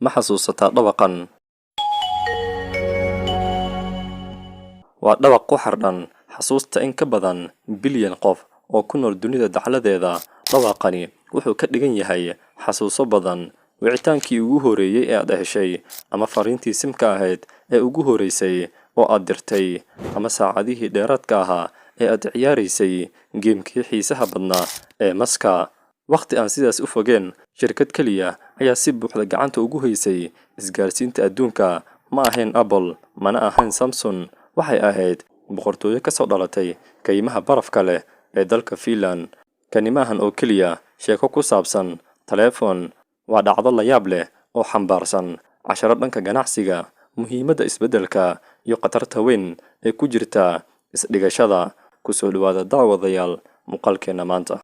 ma xasuusataa dhawaqan? waa dhawaq ku xardhan xasuusta in ka badan bilyan qof oo ku nool dunida dacaladeeda. dhawaqani wuxuu ka dhigan yahay xasuuso badan, wicitaankii ugu horeeyay ee aad heshay, ama fariintii simka ahayd ee ugu horeysay oo aad dirtay, ama saacadihii dheeraadka ahaa ee aad ciyaaraysay geemkii xiisaha badnaa ee maska. waqti aan sidaas u fogeen, shirkad kaliya ayaa si buuxda gacanta ugu haysay isgaarsiinta adduunka. ma ahayn Apple, mana ahayn Samsung, waxay ahayd boqortooyo ka soo dhalatay kaymaha barafka leh ee dalka Finland. kani maahan oo keliya sheeko ku saabsan taleefon, waa dhacdo la yaab leh oo xambaarsan casharo dhanka ganacsiga, muhiimadda isbeddelka, iyo khatarta weyn ee ku jirta isdhigashada. ku soo dhawaada daawadayaal muuqaalkeena maanta.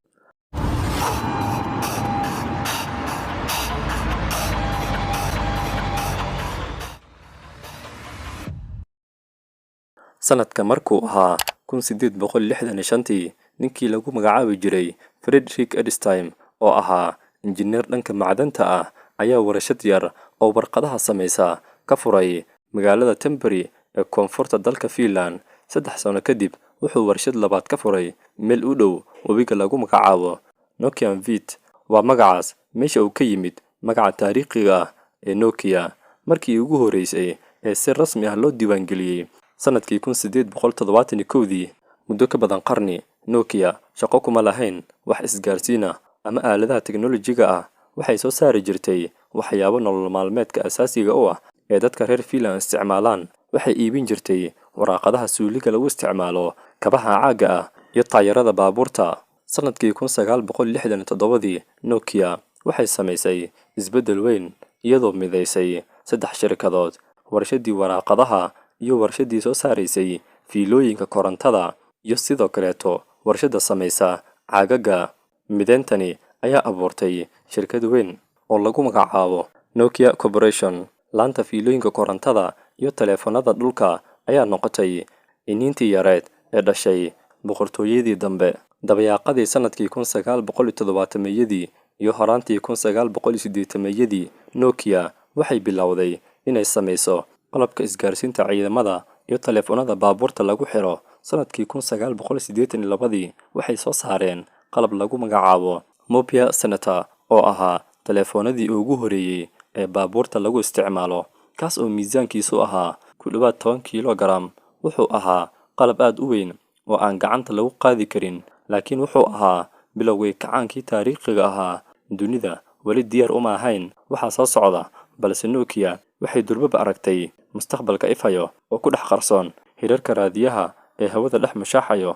sanadka markuu ahaa 1865, ninkii lagu magacaabi jiray Frederick Edelstein oo ahaa injineer dhanka macdanta ah ayaa warshad yar oo warqadaha samaysa ka furay magaalada Tampere ee koonfurta dalka Finland. 3 sano kadib wuxuu warshad labaad ka furay meel u dhow webiga lagu magacaabo Nokianvit. waa magacaas meesha uu ka yimid magaca taariikhiga ah ee Nokia, markii ugu horeysay ee si rasmi ah loo diiwaangeliyay sanadkii 1871. muddo ka badan qarni, Nokia shaqo kuma lahayn wax isgaarsiina ama aaladaha teknolojiga ah. waxay soo saari jirtay waxyaabo nolol maalmeedka asaasiga u ah ee dadka reer Finland isticmaalaan. waxay iibin jirtay waraaqadaha suuliga lagu isticmaalo, kabaha caaga ah, iyo taayirada baabuurta. sanadkii 1967, Nokia waxay samaysay isbeddel weyn iyadoo midaysay 3 shirkadood: warshadii waraaqadaha, iyo warshadii soo saaraysay fiilooyinka korontada, iyo sidoo kaleeto warshada samaysa caagaga. mideentani ayaa abuurtay shirkad weyn oo lagu magacaabo Nokia Corporation. laanta fiilooyinka korontada iyo taleefanada dhulka ayaa noqotay iniintii yareed ee dhashay boqortooyadii dambe. dabayaaqadii sanadkii 1970-yadii iyo horaantii 1980-yadii, Nokia waxay bilowday inay samayso qalabka isgaarsiinta ciidamada iyo taleefanada baabuurta lagu xiro. sanadkii 1982 waxay soo saareen qalab lagu magacaabo Mobia Senator oo ahaa taleefanadii ugu horeeyay ee baabuurta lagu isticmaalo, kaas oo miisaankiisu ahaa ku dhawaad 10 kilogram. wuxuu ahaa qalab aad u weyn oo aan gacanta lagu qaadi karin, laakiin wuxuu ahaa bilowgii kacaankii taariikhiga ahaa. dunida weli diyaar uma ahayn waxa soo socda, balse Nokia waxay durbaba aragtay mustaqbalka ifayo oo ku dhex qarsoon hirarka raadiyaha ee hawada dhex mashaaxayo.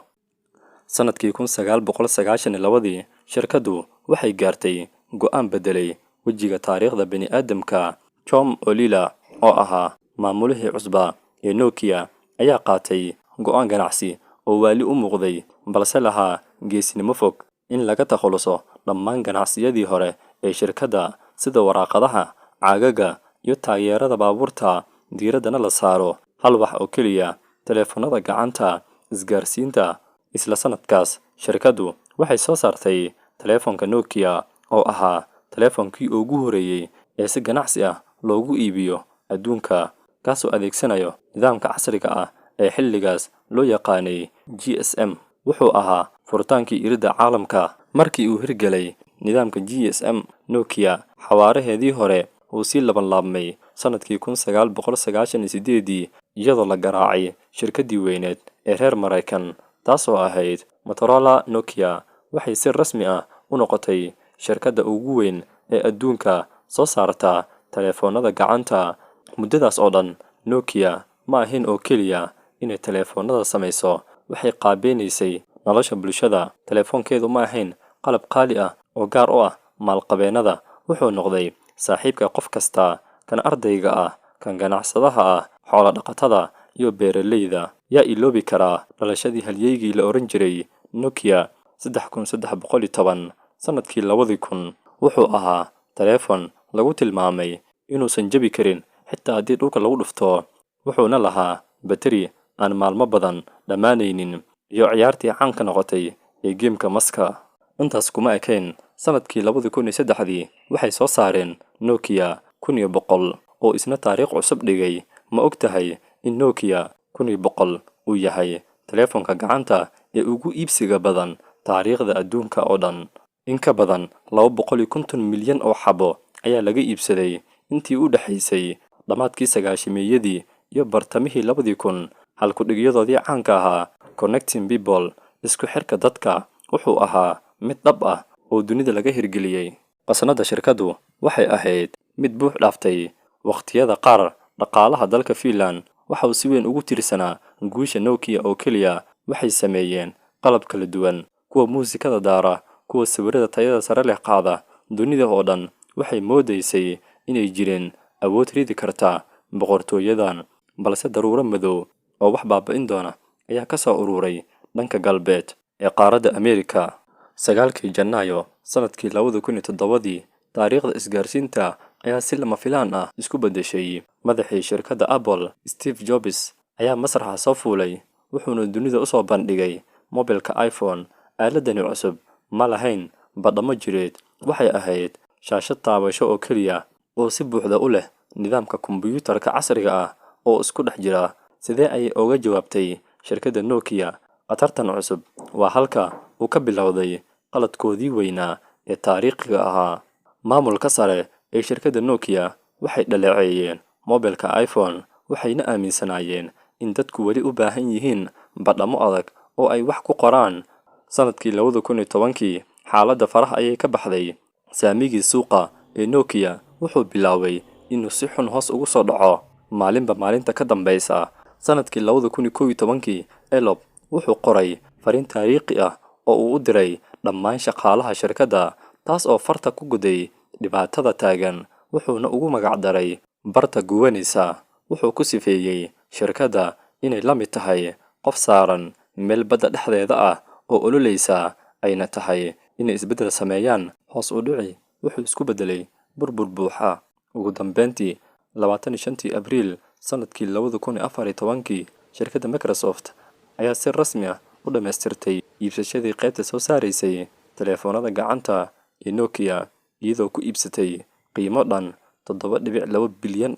sanadkii 1992, shirkaddu waxay gaartay go'aan bedelay wejiga taariikhda bini'aadamka. Tom Olila oo ahaa maamulihii cusba ee Nokia ayaa qaatay go'aan ganacsi oo wali u muuqday, balse lahaa geesinimo fog: in laga takhaluso dhammaan ganacsiyadii hore ee shirkadda, sida waraaqadaha, caagaga, iyo taageerada baabuurta, diiradana la saaro hal wax oo keliya: taleefanada gacanta, isgaarsiinta. isla sanadkaas, shirkaddu waxay soo saartay taleefanka Nokia oo ahaa taleefankii ugu horeeyay ee si ganacsi ah loogu iibiyo adduunka, kaasoo adeegsanayo nidaamka casriga ah ee xilligaas loo yaqaanay GSM. wuxuu ahaa furitaankii iridda caalamka. markii uu hirgelay nidaamka GSM, Nokia xawaaraheedii hore uu sii labanlaabmay sanadkii 1998, iyadoo la garaacay shirkaddii weyneed ee reer Maraykan taasoo ahayd Motorola. Nokia waxay si rasmi ah u noqotay shirkadda ugu weyn ee adduunka soo saarta taleefanada gacanta. muddadaas oo dhan, Nokia ma ahayn oo keliya inay taleefanada samayso, waxay qaabeynaysay nolosha bulshada. taleefankeedu ma ahayn qalab qaali ah oo gaar u ah maalqabeennada. wuxuu noqday saaxiibka qof kasta, kan ardayga ah, kan ganacsadaha ah, xoolo dhaqatada, iyo beeraleyda. yaa iloobi karaa dhalashadii halyeygii la oran jiray Nokia 3310 sanadkii 2000? wuxuu ahaa taleefan lagu tilmaamay inuusan jabi karin xitaa haddii dhulka lagu dhufto, wuxuuna lahaa bateri aan maalmo badan dhammaanaynin, iyo ciyaartii caanka noqotay ee geemka maska. intaas kuma ekayn, sanadkii 2003 waxay soo saareen Nokia 1100 oo isna taariikh cusub dhigay. Ma ogtahay in Nokia 1100 uu yahay taleefanka gacanta ee ugu iibsiga badan taariikhda adduunka oo dhan? In ka badan 250 milyan oo xabo ayaa laga iibsaday intii u dhaxaysay dhamaadkii 90-meeyadii iyo bartamihii 2000. Halku-dhigyadoodii caanka ahaa Connecting People, isku xirka dadka, wuxuu ahaa mid dhab ah oo dunida laga hirgeliyay. Qasnada shirkadu waxay ahayd mid buux dhaaftay. Waqtiyada qaar, dhaqaalaha dalka Finland waxa uu si weyn ugu tiirsanaa guusha Nokia oo keliya. Waxay sameeyeen qalab kala duwan, kuwa muusikada daara, kuwa sawirada tayada sare leh qaada. Dunida oo dhan waxay moodaysay inay jireen awood ridi karta boqortooyadan, balse daruuro madow oo wax baaba'in doona ayaa ka soo ururay dhanka galbeed ee qaaradda Ameerika. 9 Janaayo sanadkii 2007, taariikhda isgaarsiinta ayaa si lama filaan ah isku beddeshay. Madaxii shirkadda Apple, Steve Jobs, ayaa masraxa soo fuulay, wuxuuna dunida u soo bandhigay mobilka iPhone. Aaladani cusub ma lahayn badhamo jireed, waxay ahayd shaashad taabasho oo keliya oo si buuxda u leh nidaamka kombiyuutarka casriga ah oo isku dhex jira. Sidee ayay uga jawaabtay shirkadda Nokia khatartan cusub? Waa halka uu ka bilowday qaladkoodii weynaa ee taariikhiga ahaa. Maamulka sare ee shirkadda Nokia waxay dhaleeceeyeen mobilka iPhone, waxayna aaminsanaayeen in dadku weli u baahan yihiin badhamo adag oo ay wax ku qoraan. Sanadkii 2010, xaaladda faraha ayay ka baxday. Saamigii suuqa ee Nokia wuxuu bilaabay inuu si xun hoos ugu soo dhaco maalinba maalinta ka dambaysa. Sanadkii 2011, Elop wuxuu qoray fariin taariikhi ah oo uu u diray dhammaan shaqaalaha shirkadda, taas oo farta ku guday dhibaatada taagan, wuxuuna ugu magac daray barta guwanaysa. Wuxuu ku sifeeyey shirkadda inay la mid tahay qof saaran meel badda dhexdeeda ah oo ololeysa, ayna tahay inay isbeddel sameeyaan. Hoos u dhici wuxuu isku beddelay burbur buuxa. Ugu dambeyntii, 25 Abriil sanadkii 2014, shirkadda Microsoft ayaa si rasmi ah u dhamaystirtay iibsashadii qaybta soo saaraysay taleefanada gacanta ee Nokia, iyadoo ku iibsatay qiimo dhan $7.2 bilyan.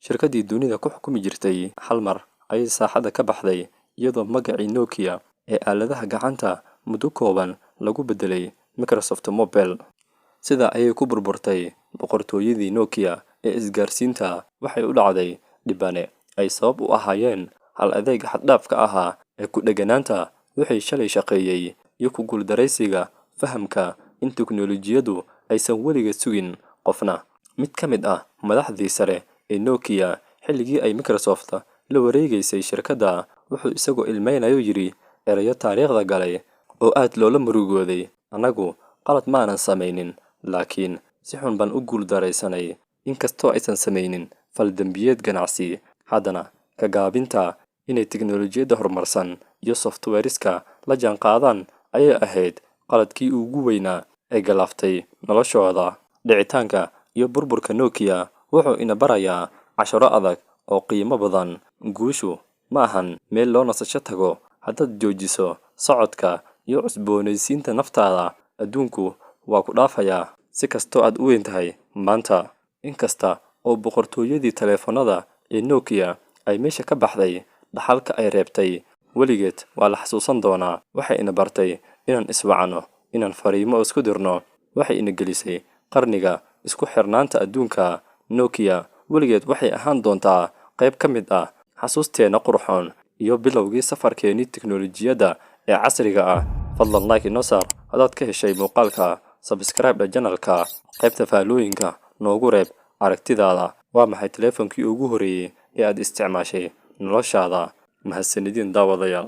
Shirkaddii dunida ku xukumi jirtay hal mar ayay saaxadda ka baxday, iyadoo magacii Nokia ee aaladaha gacanta muddo kooban lagu beddelay Microsoft Mobile. Sida ayay ku burburtay boqortooyadii Nokia ee isgaarsiinta. Waxay u dhacday dhibane ay sabab u ahaayeen hal adeega xad-dhaafka ahaa ee ku dheganaanta wixii shalay shaqeeyay iyo ku guuldaraysiga fahamka in teknoolojiyadu aysan weligeed sugin qofna. Mid ka mid ah madaxdii sare ee Nokia xilligii ay Microsoft la wareegaysay shirkadda wuxuu isagoo ilmeynayo yiri erayo taariikhda galay oo aad loola murugooday: "Anagu qalad ma aanan samaynin, laakiin si xun baan u guuldaraysanay." Inkastoo aysan samaynin fal dambiyeed ganacsi, haddana ka gaabinta inay teknoolojiyadda horumarsan iyo softwareska la jaanqaadaan ayay ahayd qaladkii ugu weynaa ee galaaftay noloshooda. Dhicitaanka iyo burburka Nokia wuxuu ina barayaa casharo adag oo qiimo badan. Guushu ma ahan meel loo nasasho tago. Haddaad joojiso socodka iyo cusboonaysiinta naftaada, adduunku waa ku dhaafayaa. Si kastoo aad u weyn tahay maanta, inkasta oo boqortooyadii taleefanada ee Nokia ay meesha ka baxday, dhaxalka ay reebtay weligeed waa la xasuusan doonaa. Waxay ina bartay inaan iswacno, inaan fariimo isku dirno. Waxay ina gelisay qarniga isku xirnaanta adduunka. Nokia weligeed waxay ahaan doontaa qayb ka mid ah xasuusteena qurxoon iyo bilowgii safarkeenii teknoolojiyadda ee casriga ah. Fadlan like inoo saar haddaad ka heshay muuqaalka. Subscribe channelka. Qaybta faallooyinka noogu reeb aragtidaada. Waa maxay taleefankii ugu horeeyay ee aad isticmaashay noloshaada? Mahadsanidin daawadayaal.